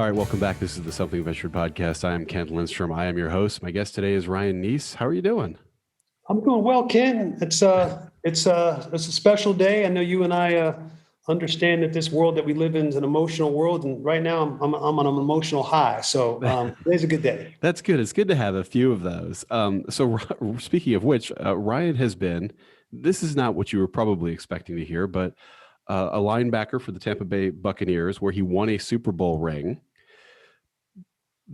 All right, welcome back. This is the Something Ventured podcast. I am Ken Lindstrom. I am your host. My guest today is Ryan Nece. How are you doing? I'm doing well, Ken. It's a special day. I know you and I understand that this world that we live in is an emotional world, and right now I'm on an emotional high. So today's a good day. That's good. It's good to have a few of those. Speaking of which, Ryan has been. This is not what you were probably expecting to hear, but a linebacker for the Tampa Bay Buccaneers, where he won a Super Bowl ring.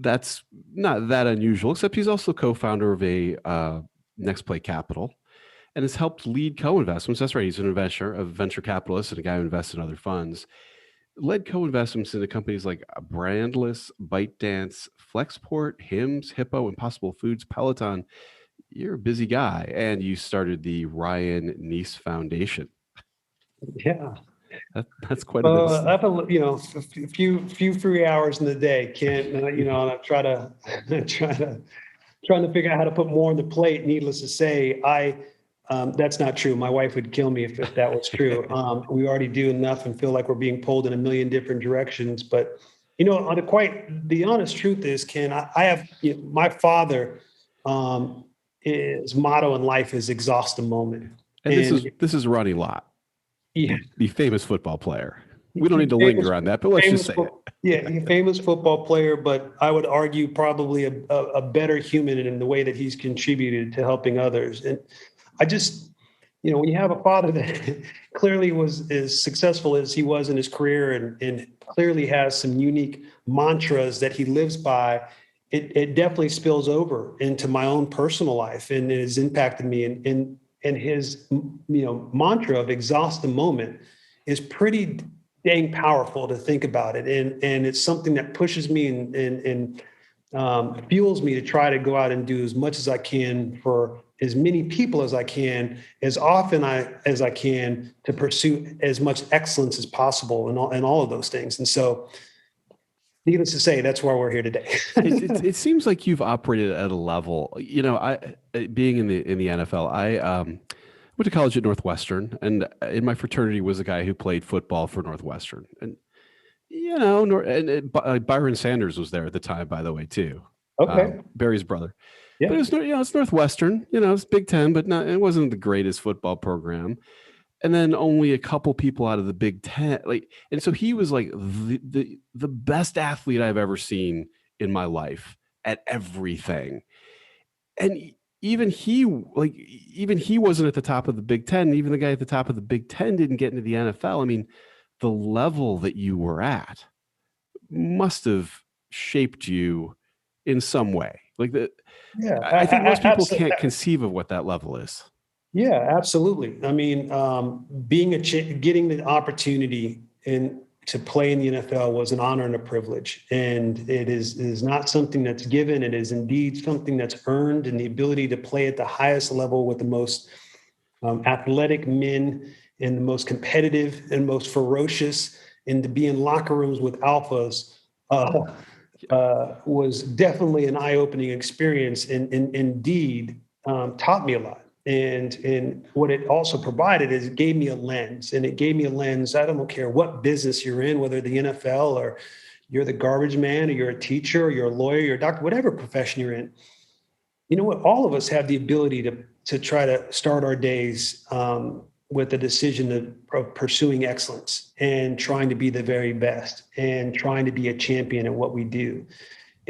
That's not that unusual, except he's also co-founder of a Next Play Capital and has helped lead co-investments. That's right. He's an investor, a venture capitalist, and a guy who invests in other funds. Led co-investments into companies like Brandless, ByteDance, Flexport, Hims, Hippo, Impossible Foods, Peloton. You're a busy guy, and you started the Ryan Nece Foundation. Yeah. That's quite a bit. I have a few free hours in the day, Ken. And I try to trying to figure out how to put more on the plate. Needless to say, that's not true. My wife would kill me if that was true. We already do enough and feel like we're being pulled in a million different directions. But the honest truth is, Ken, I have my father. His motto in life is exhaust the moment. And this is Ronnie Lott. Yeah. The famous football player. We don't need to linger on that, but let's just say it. Yeah, he's a famous football player, but I would argue probably a better human in the way that he's contributed to helping others. And I just, when you have a father that clearly was as successful as he was in his career and clearly has some unique mantras that he lives by, it definitely spills over into my own personal life, and it has impacted me. And his, mantra of exhaust the moment is pretty dang powerful to think about it. And it's something that pushes me and fuels me to try to go out and do as much as I can for as many people as I can, as often as I can, to pursue as much excellence as possible and all of those things. And so, needless to say, that's why we're here today. It seems like you've operated at a level, being in the NFL, I went to college at Northwestern, and in my fraternity was a guy who played football for Northwestern. And, Byron Sanders was there at the time, by the way, too. Okay. Barry's brother. Yeah. But it's Northwestern, it's Big Ten, but it wasn't the greatest football program. And then only a couple people out of the Big Ten, and so he was like the best athlete I've ever seen in my life at everything. And even he wasn't at the top of the Big Ten. Even the guy at the top of the Big Ten didn't get into the NFL. I mean, the level that you were at must have shaped you in some way. I think most people can't conceive of what that level is. Yeah, absolutely. I mean, getting the opportunity to play in the NFL was an honor and a privilege, and it is not something that's given. It is indeed something that's earned, and the ability to play at the highest level with the most athletic men and the most competitive and most ferocious, and to be in locker rooms with alphas was definitely an eye-opening experience, and indeed taught me a lot. And what it also provided is it gave me a lens, and it gave me a lens. I don't care what business you're in, whether the NFL or you're the garbage man or you're a teacher or you're a lawyer, you're a doctor, whatever profession you're in. You know what? All of us have the ability to try to start our days with the decision of pursuing excellence and trying to be the very best and trying to be a champion in what we do.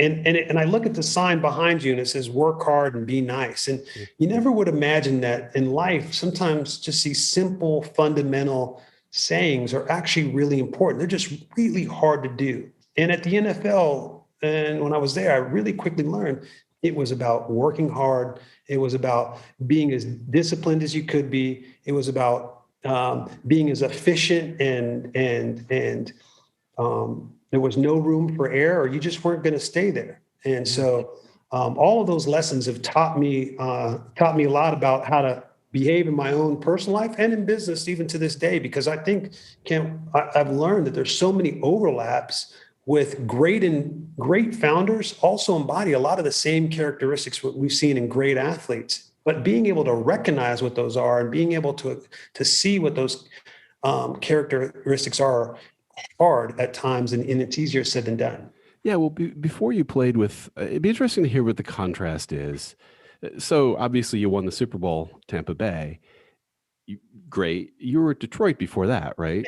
And I look at the sign behind you and it says, work hard and be nice. And you never would imagine that in life, sometimes just these simple, fundamental sayings are actually really important. They're just really hard to do. And at the NFL, and when I was there, I really quickly learned it was about working hard. It was about being as disciplined as you could be. It was about being as efficient and there was no room for error, or you just weren't going to stay there. And so all of those lessons have taught me a lot about how to behave in my own personal life and in business, even to this day, because I think, I've learned that there's so many overlaps with great founders also embody a lot of the same characteristics we've seen in great athletes. But being able to recognize what those are and being able to see what those characteristics are hard at times, and it's easier said than done. Yeah, well, before you played with, it'd be interesting to hear what the contrast is. So obviously, you won the Super Bowl, Tampa Bay. You, great. You were at Detroit before that, right?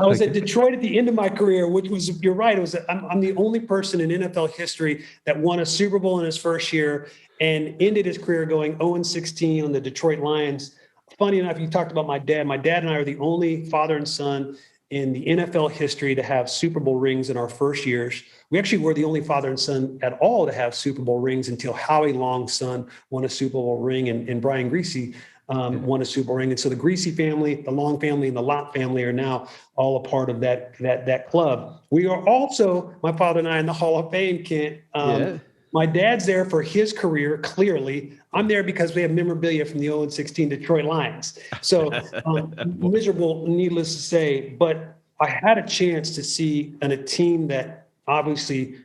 I was Like, at Detroit at the end of my career, which was, you're right. It was, I'm the only person in NFL history that won a Super Bowl in his first year and ended his career going 0-16 on the Detroit Lions. Funny enough, you talked about my dad. My dad and I are the only father and son in the NFL history to have Super Bowl rings in our first years. We actually were the only father and son at all to have Super Bowl rings until Howie Long's son won a Super Bowl ring, and Brian Greasy yeah, won a Super Bowl ring. And so the Greasy family, the Long family, and the Lott family are now all a part of that club. We are also, my father and I, in the Hall of Fame, Kent. yeah, My dad's there for his career, clearly. I'm there because we have memorabilia from the 0-16 Detroit Lions. So well, miserable, needless to say. But I had a chance to see a team that obviously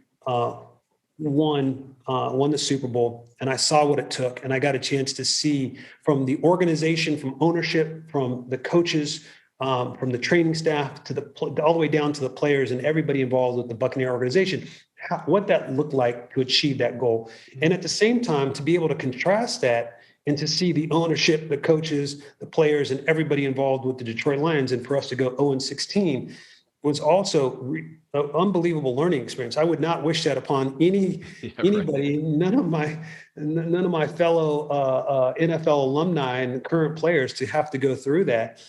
won the Super Bowl, and I saw what it took, and I got a chance to see from the organization, from ownership, from the coaches, from the training staff to all the way down to the players and everybody involved with the Buccaneer organization, what that looked like to achieve that goal, and at the same time to be able to contrast that and to see the ownership, the coaches, the players, and everybody involved with the Detroit Lions, and for us to go 0-16 was also an unbelievable learning experience. I would not wish that upon yeah, right. anybody. None of my fellow NFL alumni and current players to have to go through that,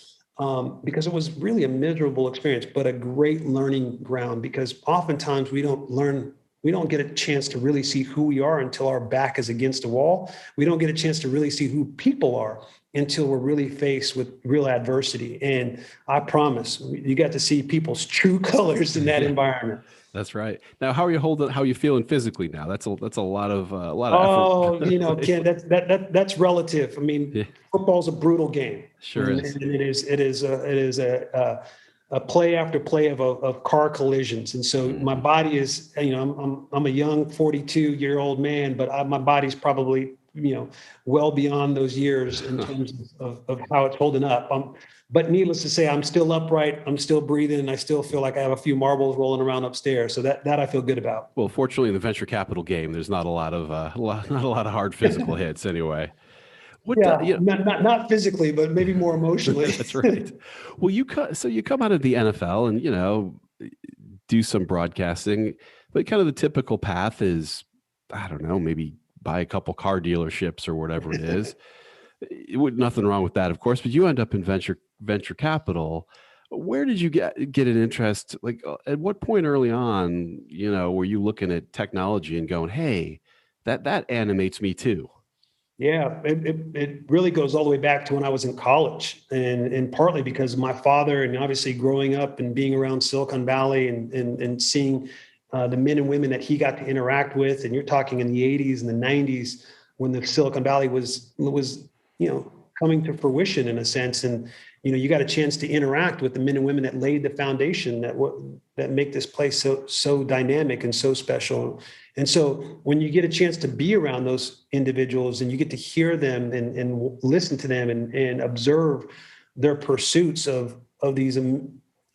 because it was really a miserable experience, but a great learning ground. Because oftentimes we don't get a chance to really see who we are until our back is against a wall. We don't get a chance to really see who people are until we're really faced with real adversity. And I promise you got to see people's true colors in that Yeah, environment. that's right. Now, how are you holding? How are you feeling physically now? That's a lot of effort. Oh, Ken, that's relative. I mean, Yeah, football's a brutal game, sure and is. it is a play after play of car collisions. And so my Mhm. body is, I'm a young 42-year-old man, but my body's probably well beyond those years in terms of how it's holding up. But needless to say, I'm still upright. I'm still breathing, and I still feel like I have a few marbles rolling around upstairs. So that I feel good about. Well, fortunately, in the venture capital game, there's not a lot of not a lot of hard physical hits anyway. What Yeah, you not physically, but maybe more emotionally. That's right. Well, you come out of the NFL and do some broadcasting, but kind of the typical path is, I don't know, maybe buy a couple car dealerships or whatever it is. Nothing wrong with that, of course, but you end up in venture capital. Where did you get an interest? Like, at what point early on, were you looking at technology and going, "Hey, that animates me too." Yeah, it really goes all the way back to when I was in college, and partly because of my father, and obviously growing up and being around Silicon Valley, and seeing the men and women that he got to interact with. And you're talking in the 80s and the 90s when the Silicon Valley was coming to fruition in a sense. And you got a chance to interact with the men and women that laid the foundation that make this place so dynamic and so special. And so when you get a chance to be around those individuals and you get to hear them and listen to them and observe their pursuits of these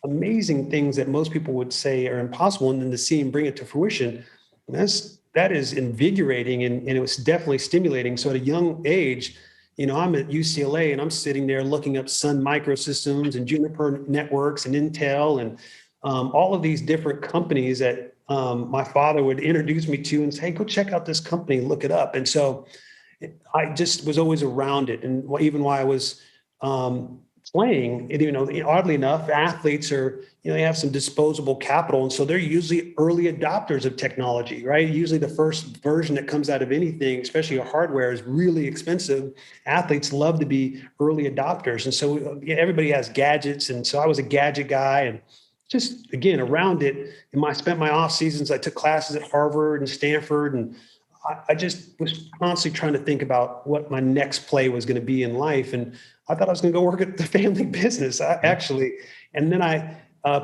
amazing things that most people would say are impossible, and then to see them bring it to fruition, that is invigorating, and it was definitely stimulating. So at a young age, I'm at UCLA and I'm sitting there looking up Sun Microsystems and Juniper Networks and Intel and all of these different companies that my father would introduce me to and say, "Hey, go check out this company, look it up." And so I just was always around it. And even while I was playing, oddly enough, athletes are, they have some disposable capital. And so they're usually early adopters of technology, right? Usually the first version that comes out of anything, especially a hardware, is really expensive. Athletes love to be early adopters. And so everybody has gadgets. And so I was a gadget guy, and just, again, around it. And I spent my off seasons, I took classes at Harvard and Stanford, and I just was constantly trying to think about what my next play was going to be in life. And I thought I was going to go work at the family business, actually. And then I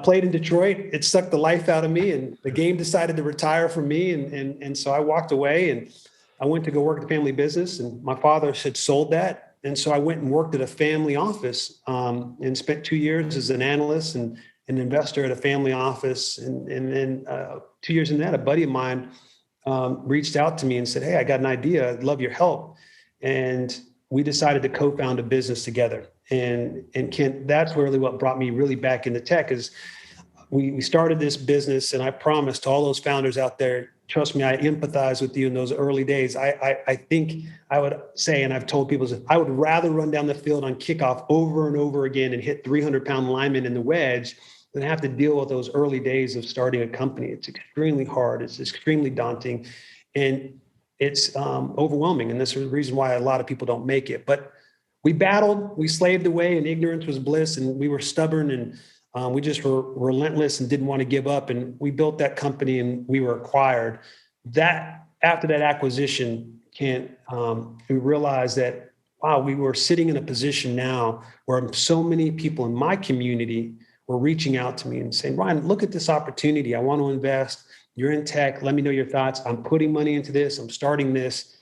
played in Detroit. It sucked the life out of me, and the game decided to retire from me. And so I walked away, and I went to go work at the family business. And my father had sold that. And so I went and worked at a family office, and spent 2 years as an analyst and an investor at a family office. And then 2 years into that, a buddy of mine reached out to me and said, "Hey, I got an idea. I'd love your help." And we decided to co-found a business together. And Kent, that's really what brought me really back into tech is we started this business, and I promised to all those founders out there, trust me, I empathize with you in those early days. I think I would say, and I've told people, I would rather run down the field on kickoff over and over again and hit 300-pound linemen in the wedge than have to deal with those early days of starting a company. It's extremely hard. It's extremely daunting, and it's overwhelming. And this is the reason why a lot of people don't make it. But we battled, we slaved away, and ignorance was bliss, and we were stubborn, and we just were relentless and didn't want to give up. And we built that company, and we were acquired. That after that acquisition, we realized that, wow, we were sitting in a position now where so many people in my community were reaching out to me and saying, "Ryan, look at this opportunity. I want to invest. You're in tech. Let me know your thoughts. I'm putting money into this. I'm starting this."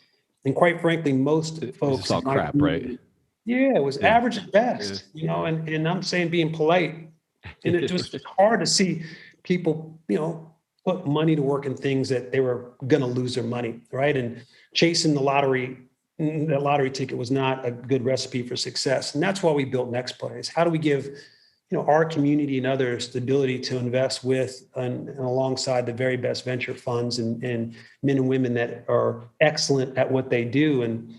And quite frankly, most folks, it's all crap, right? Yeah, it was average at best, and I'm saying being polite. And it was hard to see people, put money to work in things that they were going to lose their money, right? And chasing the lottery, that lottery ticket was not a good recipe for success. And that's why we built Next Play. Is how do we give, our community and others the ability to invest with and alongside the very best venture funds and men and women that are excellent at what they do. And,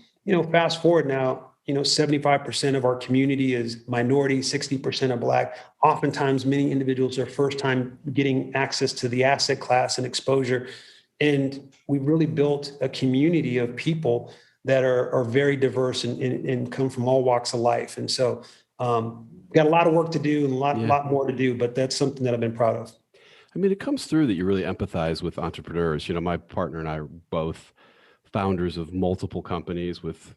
fast forward now, 75% of our community is minority, 60% are Black. Oftentimes, many individuals are first time getting access to the asset class and exposure. And we've really built a community of people that are very diverse and come from all walks of life. And so got a lot of work to do and a lot more to do, but that's something that I've been proud of. I mean, it comes through that you really empathize with entrepreneurs. My partner and I are both founders of multiple companies with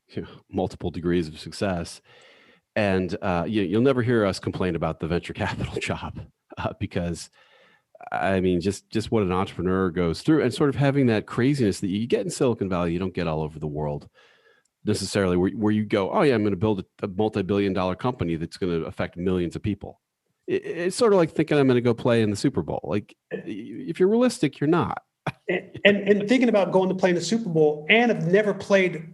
multiple degrees of success. And you'll never hear us complain about the venture capital job because, I mean, just what an entrepreneur goes through and sort of having that craziness that you get in Silicon Valley, you don't get all over the world necessarily, where you go, oh yeah, I'm going to build a multi-billion-dollar company that's going to affect millions of people. It's sort of like thinking I'm going to go play in the Super Bowl. Like, if you're realistic, you're not. And thinking about going to play in the Super Bowl and have never played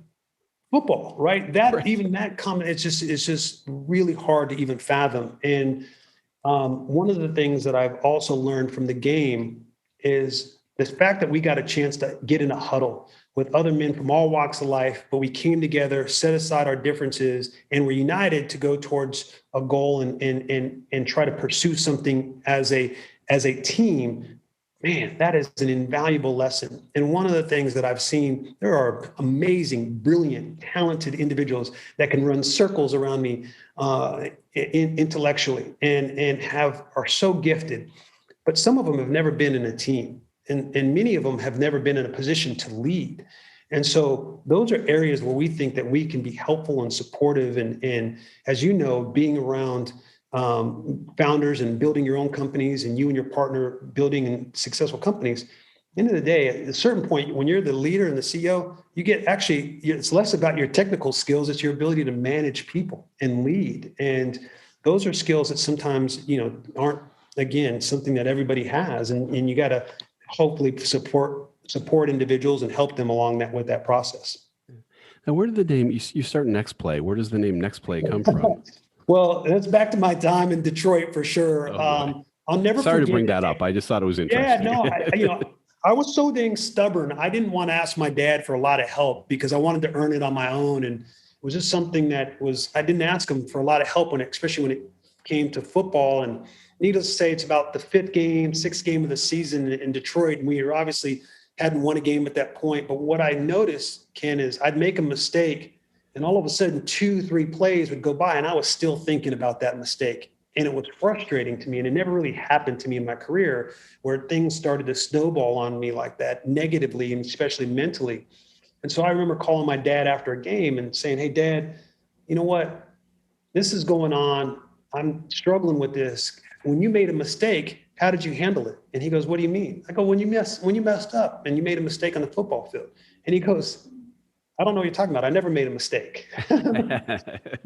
football, right? Even that comment, it's just really hard to even fathom. And one of the things that I've also learned from the game is this fact that we got a chance to get in a huddle with other men from all walks of life, but we came together, set aside our differences, and were united to go towards a goal and try to pursue something as a team. Man, that is an invaluable lesson. And one of the things that I've seen, there are amazing, brilliant, talented individuals that can run circles around me intellectually and are so gifted. But some of them have never been in a team. And many of them have never been in a position to lead. And so those are areas where we think that we can be helpful and supportive. And as you know, being around founders and building your own companies and you and your partner building successful companies, at the end of the day, at a certain point, when you're the leader and the CEO, it's less about your technical skills. It's your ability to manage people and lead. And those are skills that sometimes, aren't, again, something that everybody has. And you got to hopefully support individuals and help them along with that process. Now, where did the name, you start Next Play, where does the name Next Play come from? Well, that's back to my time in Detroit for sure. Oh, I'll never Sorry forget to bring that up. I just thought it was interesting. Yeah, no, I was so dang stubborn. I didn't want to ask my dad for a lot of help because I wanted to earn it on my own. And it was just something I didn't ask him for a lot of help especially when it came to football. And needless to say, it's about the sixth game of the season in Detroit. And we obviously hadn't won a game at that point. But what I noticed, Ken, is I'd make a mistake and all of a sudden 2-3 plays would go by and I was still thinking about that mistake. And it was frustrating to me. And it never really happened to me in my career where things started to snowball on me like that negatively and especially mentally. And so I remember calling my dad after a game and saying, "Hey, Dad, you know what? This is going on. I'm struggling with this. When you made a mistake, how did you handle it?" And he goes, "What do you mean?" I go, when you messed up and you made a mistake on the football field." And he goes, "I don't know what you're talking about. I never made a mistake." And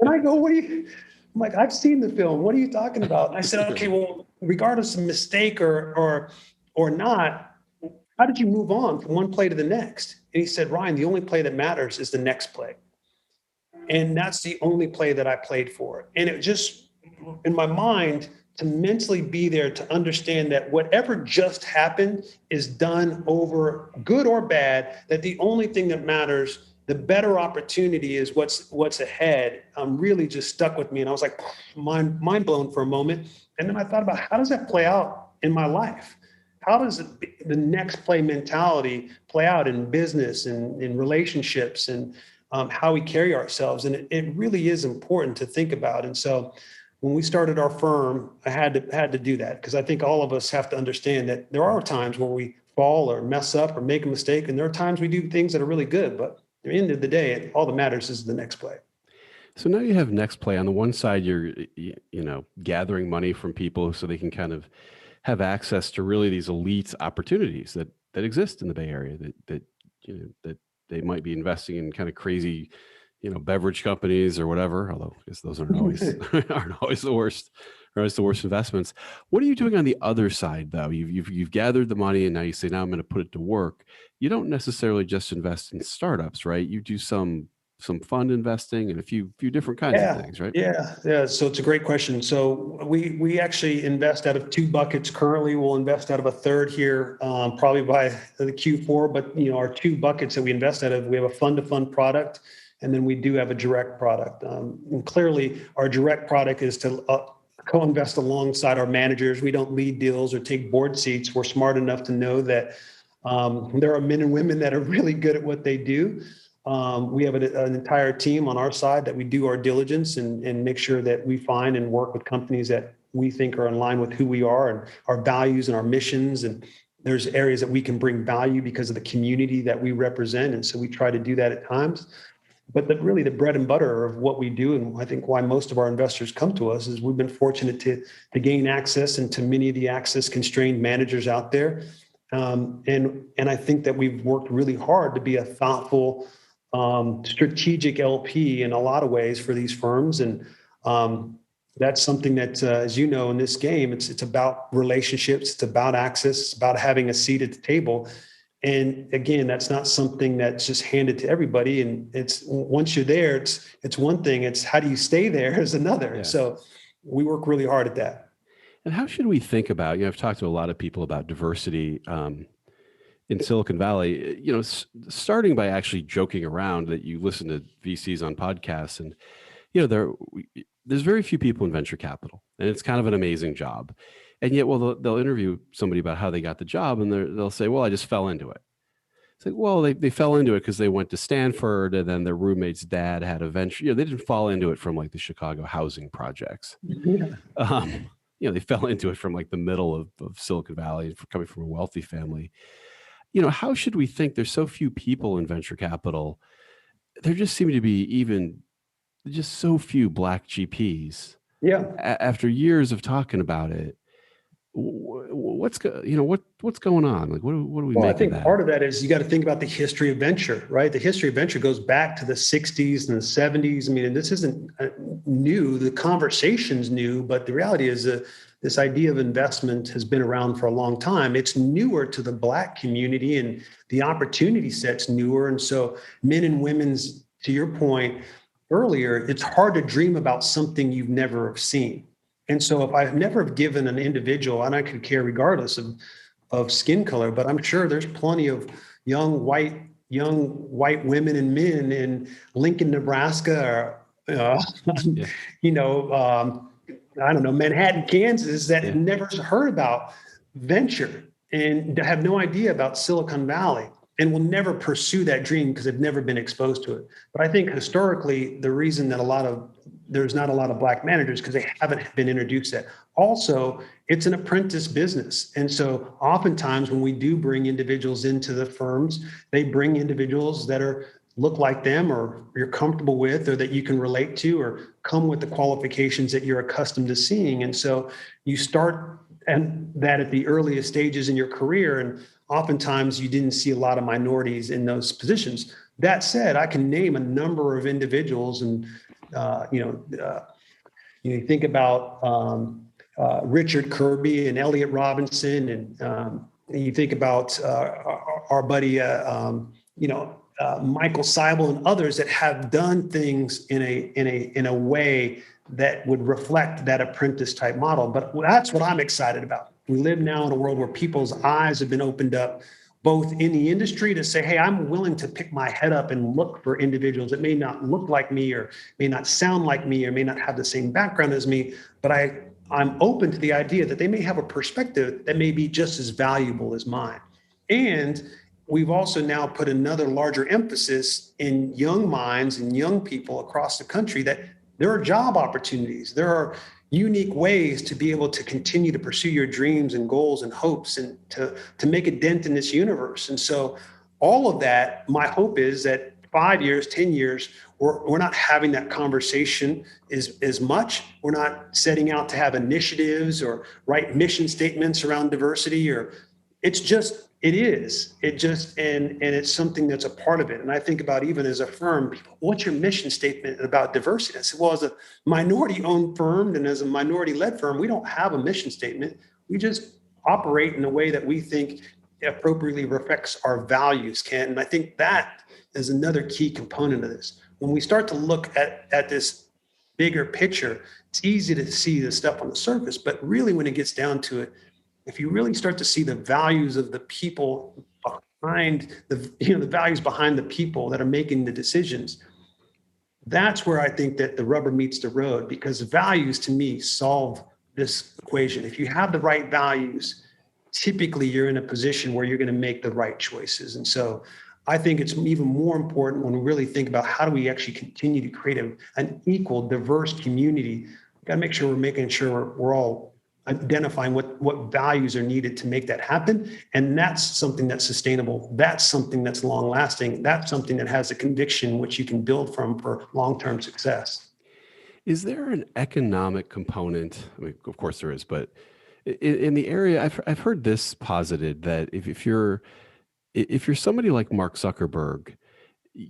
I go, I'm like, "I've seen the film. What are you talking about?" And I said, "Okay, well, regardless of mistake or not, how did you move on from one play to the next? And he said, Ryan, the only play that matters is the next play. And that's the only play that I played for. And it just, in my mind, to mentally be there to understand that whatever just happened is done over, good or bad, that the only thing that matters, the better opportunity is what's ahead, really just stuck with me. And I was like, mind blown for a moment. And then I thought about, how does that play out in my life? How does the next play mentality play out in business and in relationships and how we carry ourselves? And it really is important to think about. And so when we started our firm, I had to do that, because I think all of us have to understand that there are times where we fall or mess up or make a mistake. And there are times we do things that are really good, but at the end of the day, all that matters is the next play. So now you have next play. On the one side, you're gathering money from people so they can kind of have access to really these elite opportunities that exist in the Bay Area, that they might be investing in kind of crazy, beverage companies or whatever. Although I guess those aren't always aren't always the worst, or always the worst investments. What are you doing on the other side, though? You've gathered the money, and now you say, now I'm going to put it to work. You don't necessarily just invest in startups, right? You do some fund investing and a few different kinds of Yeah, things, right? yeah. So it's a great question. So we actually invest out of two buckets currently. We'll invest out of a third here, probably by the Q4. But our two buckets that we invest out of, we have a fund-to-fund product, and then we do have a direct product. And clearly, our direct product is to co-invest alongside our managers. We don't lead deals or take board seats. We're smart enough to know that there are men and women that are really good at what they do. We have an entire team on our side that we do our diligence and make sure that we find and work with companies that we think are in line with who we are and our values and our missions. And there's areas that we can bring value because of the community that we represent. And so we try to do that at times. But really the bread and butter of what we do, and I think why most of our investors come to us, is we've been fortunate to gain access into many of the access constrained managers out there. And I think that we've worked really hard to be a thoughtful, strategic LP in a lot of ways for these firms. And that's something that, as you know, in this game, it's about relationships, it's about access, it's about having a seat at the table. And again, that's not something that's just handed to everybody. And it's, once you're there, it's one thing. It's how do you stay there is another. Yeah. So we work really hard at that. And how should we think about, I've talked to a lot of people about diversity in Silicon Valley, starting by actually joking around that you listen to VCs on podcasts, and, there's very few people in venture capital, and it's kind of an amazing job. And yet, well, they'll interview somebody about how they got the job, and they'll say, well, I just fell into it. It's like, well, they fell into it because they went to Stanford, and then their roommate's dad had a venture. They didn't fall into it from like the Chicago housing projects. Yeah. They fell into it from like the middle of Silicon Valley, coming from a wealthy family. How should we think? There's so few people in venture capital. There just seem to be just so few black GPs. Yeah. After years of talking about it, what's going on? Like, what do we Well, make I think of that? part of that is you got to think about the history of venture, right? The history of venture goes back to the 60s and the 70s. I mean, and this isn't new. The conversation's new, but the reality is this idea of investment has been around for a long time. It's newer to the Black community, and the opportunity set's newer. And so men and women's, to your point earlier, it's hard to dream about something you've never seen. And so if I've never given an individual, and I could care regardless of skin color, but I'm sure there's plenty of young white women and men in Lincoln, Nebraska, or Yeah. I don't know, Manhattan, Kansas, that Yeah. have never heard about venture and have no idea about Silicon Valley and will never pursue that dream because they've never been exposed to it. But I think historically, the reason that there's not a lot of Black managers because they haven't been introduced yet. Also, it's an apprentice business. And so oftentimes when we do bring individuals into the firms, they bring individuals that look like them or you're comfortable with or that you can relate to or come with the qualifications that you're accustomed to seeing. And so you start and that at the earliest stages in your career, and oftentimes you didn't see a lot of minorities in those positions. That said, I can name a number of individuals, and you think about Richard Kirby and Elliot Robinson and You think about our buddy, Michael Seibel and others that have done things in a way that would reflect that apprentice type model. But that's what I'm excited about. We live now in a world where people's eyes have been opened up, both in the industry to say, hey, I'm willing to pick my head up and look for individuals that may not look like me or may not sound like me or may not have the same background as me, but I'm open to the idea that they may have a perspective that may be just as valuable as mine. And we've also now put another larger emphasis in young minds and young people across the country that there are job opportunities. There are unique ways to be able to continue to pursue your dreams and goals and hopes and to make a dent in this universe. And so all of that, my hope is that 5 years, 10 years, we're not having that conversation as much. We're not setting out to have initiatives or write mission statements around diversity, or it's just, it is. It just, and it's something that's a part of it. And I think about, even as a firm, what's your mission statement about diversity? I said, well, as a minority owned firm and as a minority led firm, we don't have a mission statement. We just operate in a way that we think appropriately reflects our values, Ken. And I think that is another key component of this. When we start to look at this bigger picture, it's easy to see the stuff on the surface, but really when it gets down to it, if you really start to see the values of the people behind the values behind the people that are making the decisions, that's where I think that the rubber meets the road, because values to me solve this equation. If you have the right values, typically you're in a position where you're going to make the right choices. And so I think it's even more important when we really think about how do we actually continue to create an equal, diverse community. We've got to make sure we're making sure we're all identifying what values are needed to make that happen. And that's something that's sustainable. That's something that's long lasting. That's something that has a conviction which you can build from for long-term success. Is there an economic component? I mean, of course there is, but in the area, I've heard this posited that if you're somebody like Mark Zuckerberg,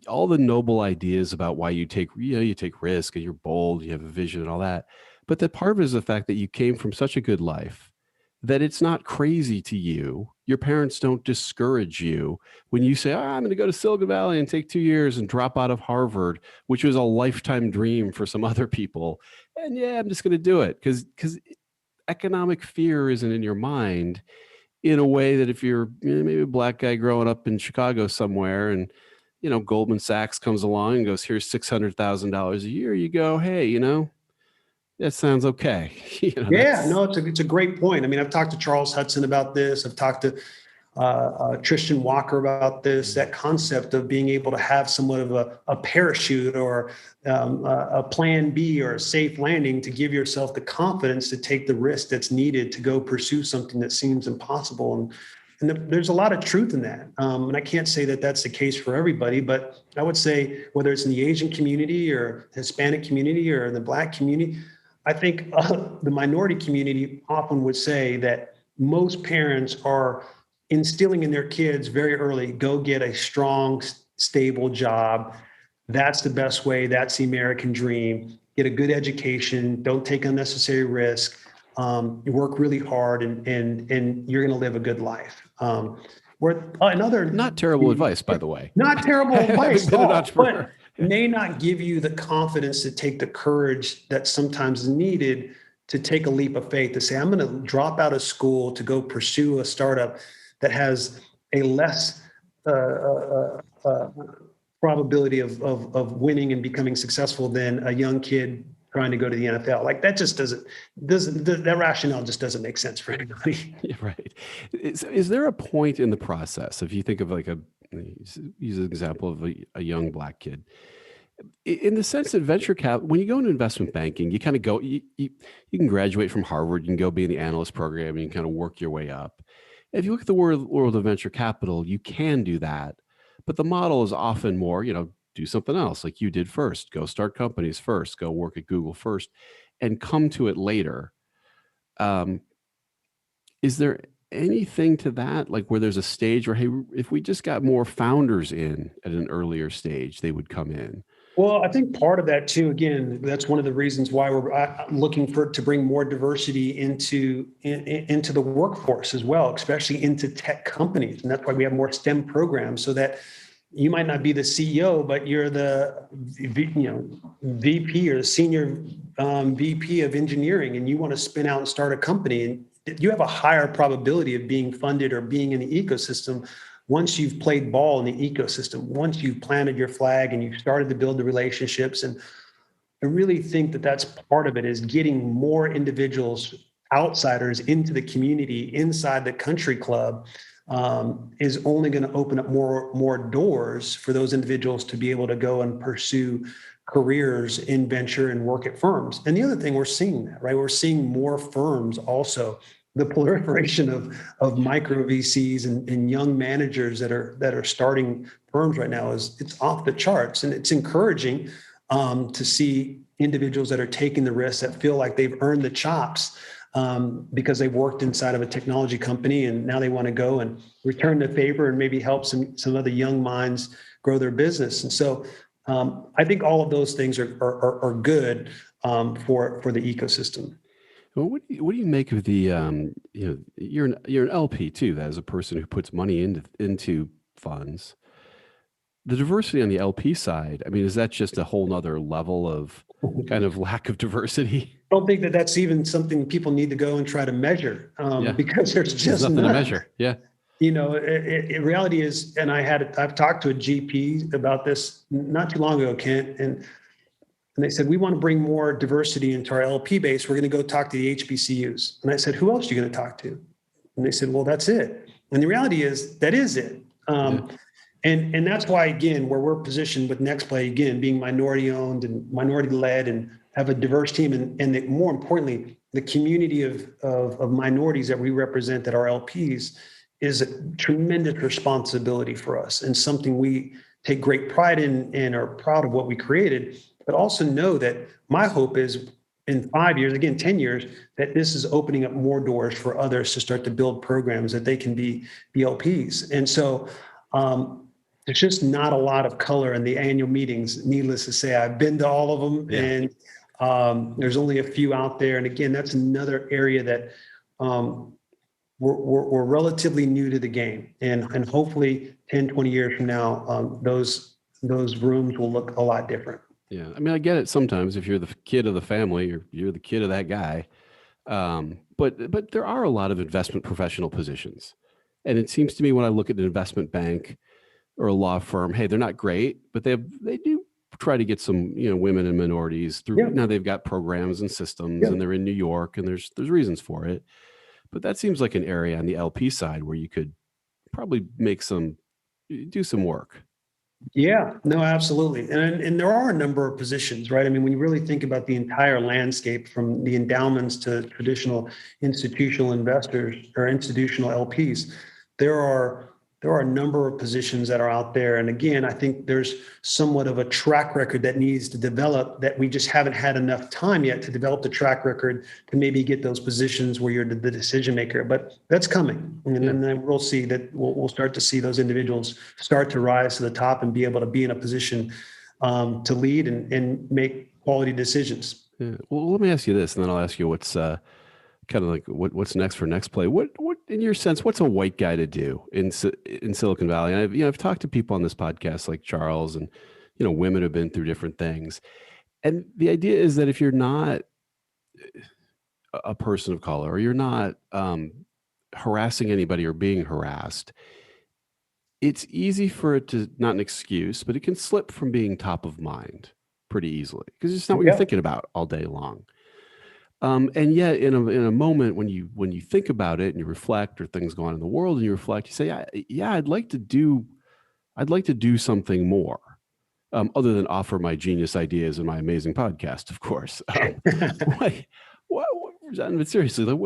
all the noble ideas about why you take risk and you're bold, you have a vision and all that, but that part of it is the fact that you came from such a good life that it's not crazy to you. Your parents don't discourage you when you say, I'm going to go to Silicon Valley and take 2 years and drop out of Harvard, which was a lifetime dream for some other people. And yeah, I'm just going to do it because economic fear isn't in your mind in a way that if you're maybe a black guy growing up in Chicago somewhere and Goldman Sachs comes along and goes, here's $600,000 a year, you go, hey, that sounds okay. Yeah, That's no, it's a great point. I mean, I've talked to Charles Hudson about this. I've talked to Tristan Walker about this, that concept of being able to have somewhat of a parachute or a plan B or a safe landing to give yourself the confidence to take the risk that's needed to go pursue something that seems impossible. And there's a lot of truth in that. And I can't say that that's the case for everybody, but I would say whether it's in the Asian community or Hispanic community or the Black community, I think the minority community often would say that most parents are instilling in their kids very early, go get a strong, stable job. That's the best way. That's the American dream. Get a good education. Don't take unnecessary risk. You work really hard, and you're going to live a good life. Where another not terrible advice, by the way. not terrible advice Having at been an all, entrepreneur. but may not give you the confidence to take the courage that sometimes is needed to take a leap of faith to say, I'm going to drop out of school to go pursue a startup that has a less probability of winning and becoming successful than a young kid trying to go to the NFL. Like that just doesn't that rationale just doesn't make sense for anybody. Yeah, right. Is there a point in the process, if you think of like use an example of a young black kid, in the sense that venture cap, when you go into investment banking, you kind of go, you can graduate from Harvard, you can go be in the analyst program, and you can kind of work your way up. If you look at the world of venture capital, you can do that, but the model is often more, do something else like you did first, go start companies first, go work at Google first, and come to it later. Um, is there anything to that, like where there's a stage where, hey, if we just got more founders in at an earlier stage, they would come in? Well, I think part of that too, again, that's one of the reasons why we're looking to bring more diversity into the workforce as well, especially into tech companies. And that's why we have more STEM programs, so that you might not be the CEO, but you're the VP or the senior VP of engineering, and you want to spin out and start a company, and you have a higher probability of being funded or being in the ecosystem once you've played ball in the ecosystem, once you've planted your flag and you've started to build the relationships. And I really think that that's part of it, is getting more individuals, outsiders, into the community inside the country club, is only going to open up more doors for those individuals to be able to go and pursue careers in venture and work at firms. And the other thing, we're seeing that, right? We're seeing more firms also. The proliferation of micro VCs and young managers that are starting firms right now it's off the charts, and it's encouraging to see individuals that are taking the risks, that feel like they've earned the chops because they've worked inside of a technology company, and now they want to go and return the favor and maybe help some other young minds grow their business. And so I think all of those things are good for the ecosystem. Well, what do you make of the you're an LP too, that is a person who puts money into funds. The diversity on the LP side, I mean, is that just a whole nother level of kind of lack of diversity? I don't think that that's even something people need to go and try to measure, Yeah, because there's there's just nothing to none. measure. Yeah, Reality is, and I've talked to a GP about this not too long ago, Kent, and they said, we want to bring more diversity into our LP base. We're going to go talk to the HBCUs. And I said, who else are you going to talk to? And they said, well, that's it. And the reality is, that is it. Yeah. And that's why, again, where we're positioned with NextPlay, again, being minority owned and minority led, and have a diverse team, and more importantly, the community of minorities that we represent, that are LPs, is a tremendous responsibility for us, and something we take great pride in and are proud of what we created. But also know that my hope is, in 5 years, again, 10 years, that this is opening up more doors for others to start to build programs that they can be LPs. And so there's just not a lot of color in the annual meetings. Needless to say, I've been to all of them, Yeah. and there's only a few out there. And again, that's another area that we're relatively new to the game, and hopefully 10, 20 years from now, those rooms will look a lot different. Yeah, I mean, I get it. Sometimes if you're the kid of the family, you're the kid of that guy. But there are a lot of investment professional positions, and it seems to me when I look at an investment bank or a law firm, hey, they're not great, but they do try to get some women and minorities through. Yeah. Now they've got programs and systems, Yeah. and they're in New York, and there's reasons for it. But that seems like an area on the LP side where you could probably do some work. Yeah, no, absolutely. And there are a number of positions, right? I mean, when you really think about the entire landscape, from the endowments to traditional institutional investors or institutional LPs, there are a number of positions that are out there. And again, I think there's somewhat of a track record that needs to develop, that we just haven't had enough time yet to develop the track record to maybe get those positions where you're the decision maker. But that's coming. And then we'll see that we'll start to see those individuals start to rise to the top and be able to be in a position to lead and make quality decisions. Yeah. Well, let me ask you this, and then I'll ask you what's kind of like what's next for NextPlay. What in your sense, what's a white guy to do in Silicon Valley? And I've talked to people on this podcast like Charles, and women have been through different things. And the idea is that if you're not a person of color, or you're not harassing anybody or being harassed, it's easy for it to, not an excuse, but it can slip from being top of mind pretty easily, because it's not what you're thinking about all day long. And yet, in a moment when you think about it and you reflect, or things go on in the world and you reflect, you say, yeah, I'd like to do something more, other than offer my genius ideas in my amazing podcast, of course. But seriously, like,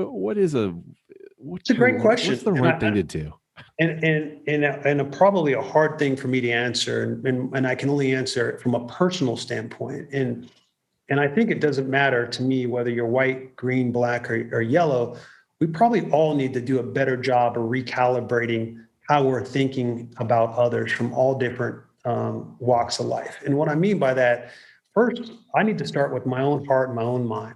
It's a great question. What's the right thing to do? And probably a hard thing for me to answer, and I can only answer it from a personal standpoint. And I think it doesn't matter to me whether you're white, green, black, or yellow. We probably all need to do a better job of recalibrating how we're thinking about others from all different walks of life. And what I mean by that, first, I need to start with my own heart and my own mind.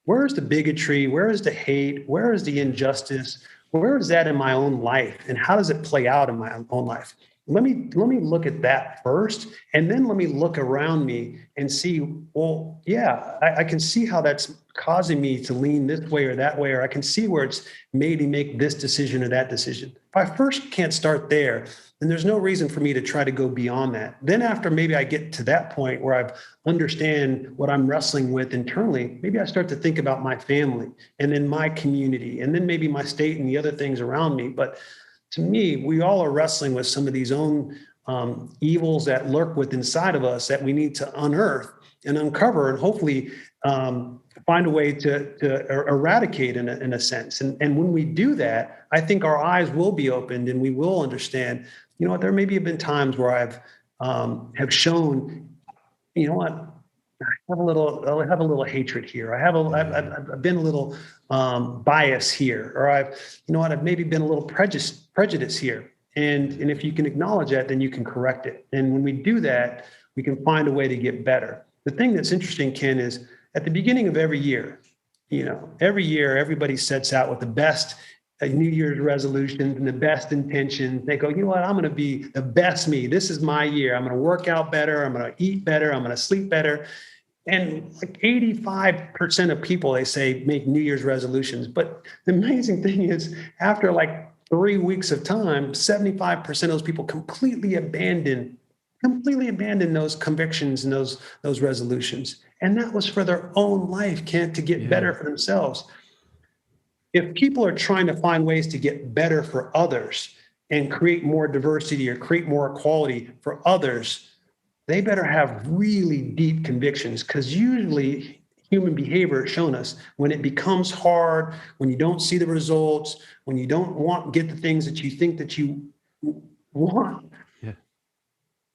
Where is the bigotry? Where is the hate? Where is the injustice? Where is that in my own life? And how does it play out in my own life? Let me look at that first, and then let me look around me and see, well, yeah, I can see how that's causing me to lean this way or that way, or I can see where it's made me make this decision or that decision. If I first can't start there, then there's no reason for me to try to go beyond that. Then after maybe I get to that point where I understand what I'm wrestling with internally, maybe I start to think about my family and then my community and then maybe my state and the other things around me. But to me, we all are wrestling with some of these own evils that lurk within inside of us that we need to unearth and uncover and hopefully find a way to eradicate in a sense. And when we do that, I think our eyes will be opened and we will understand, you know what, there maybe have been times where I've have shown, you know what, I have a little hatred here. I've been a little bias here, or you know what, I've maybe been a little prejudice here. And if you can acknowledge that, then you can correct it. And when we do that, we can find a way to get better. The thing that's interesting, Ken, is at the beginning of every year, every year, everybody sets out with the best New Year's resolutions and the best intentions. They go, you know what, I'm going to be the best me. This is my year. I'm going to work out better. I'm going to eat better. I'm going to sleep better. And like 85% of people, they say, make New Year's resolutions. But the amazing thing is, after like 3 weeks of time, 75% of those people completely abandon those convictions and those resolutions. And that was for their own life, Kent, to get better for themselves. If people are trying to find ways to get better for others and create more diversity or create more equality for others, they better have really deep convictions, because usually human behavior has shown us when it becomes hard, when you don't see the results, when you don't get the things that you think that you want,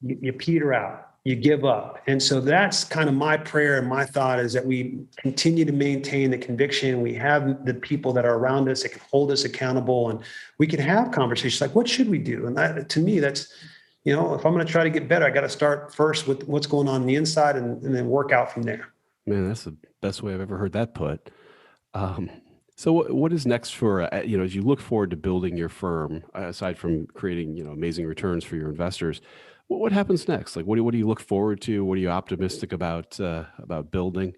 you peter out, you give up. And so that's kind of my prayer and my thought, is that we continue to maintain the conviction. We have the people that are around us that can hold us accountable, and we can have conversations like, what should we do? And that, to me, that's, if I'm going to try to get better, I got to start first with what's going on the inside and then work out from there. Man, that's the best way I've ever heard that put. So what is next for, as you look forward to building your firm, aside from creating, amazing returns for your investors, what happens next? Like, what do you look forward to? What are you optimistic about building?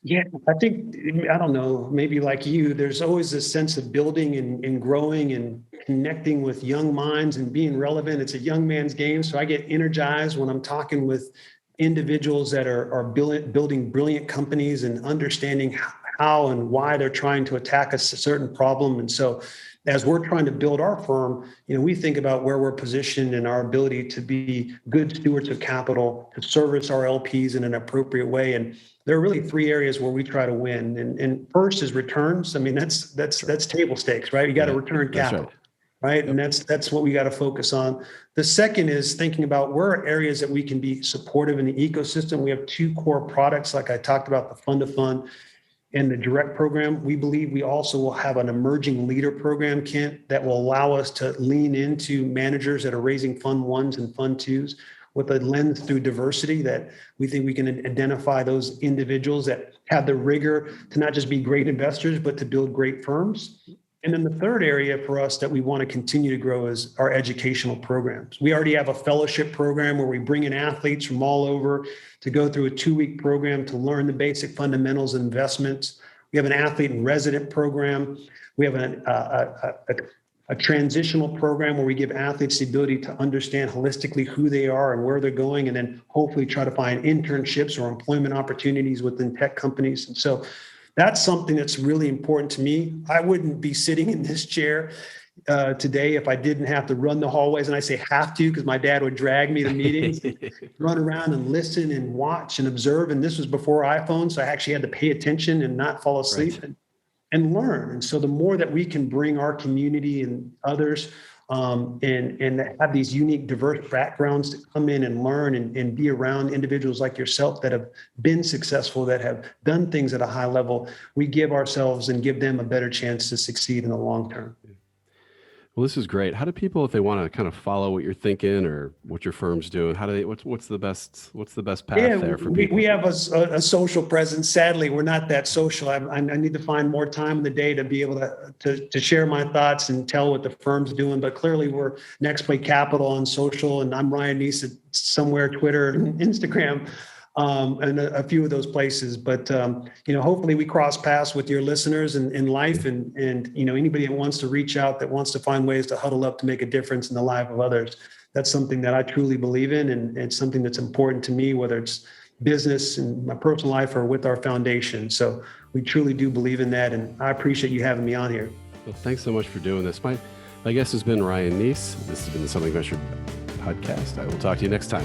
Yeah, I think, I don't know, maybe like you, there's always this sense of building and growing and connecting with young minds and being relevant. It's a young man's game. So I get energized when I'm talking with individuals that are building brilliant companies and understanding how and why they're trying to attack a certain problem. And so as we're trying to build our firm, we think about where we're positioned and our ability to be good stewards of capital, to service our LPs in an appropriate way. And there are really 3 areas where we try to win. And first is returns. I mean, that's table stakes, right? You got to return capital, right? And that's what we got to focus on. The second is thinking about where are areas that we can be supportive in the ecosystem. We have 2 core products, like I talked about, the fund of fund and the direct program. We believe we also will have an emerging leader program, Kent, that will allow us to lean into managers that are raising fund 1s and fund 2s with a lens through diversity, that we think we can identify those individuals that have the rigor to not just be great investors, but to build great firms. And then the third area for us that we want to continue to grow is our educational programs. We already have a fellowship program where we bring in athletes from all over to go through a 2-week program to learn the basic fundamentals of investments. We have an athlete in resident program. We have a transitional program where we give athletes the ability to understand holistically who they are and where they're going, and then hopefully try to find internships or employment opportunities within tech companies. And so that's something that's really important to me. I wouldn't be sitting in this chair today if I didn't have to run the hallways. And I say have to because my dad would drag me to meetings, run around and listen and watch and observe. And this was before iPhone, so I actually had to pay attention and not fall asleep and learn. And so the more that we can bring our community and others and have these unique, diverse backgrounds to come in and learn and be around individuals like yourself that have been successful, that have done things at a high level, we give ourselves and give them a better chance to succeed in the long term. Well, this is great. How do people, if they want to kind of follow what you're thinking or what your firm's doing, how do they, what's the best Yeah, path there for we people? have a social presence. Sadly, we're not that social. I need to find more time in the day to be able to share my thoughts and tell what the firm's doing. But clearly, we're Next Play Capital on social, and I'm Ryan Nece somewhere, Twitter and Instagram, and a few of those places. But hopefully, we cross paths with your listeners in life, and anybody that wants to reach out, that wants to find ways to huddle up to make a difference in the life of others. That's something that I truly believe in, and it's something that's important to me, whether it's business and my personal life or with our foundation. So we truly do believe in that, and I appreciate you having me on here. Well, thanks so much for doing this. My guest has been Ryan Nece. This has been the Something Venture podcast. I will talk to you next time.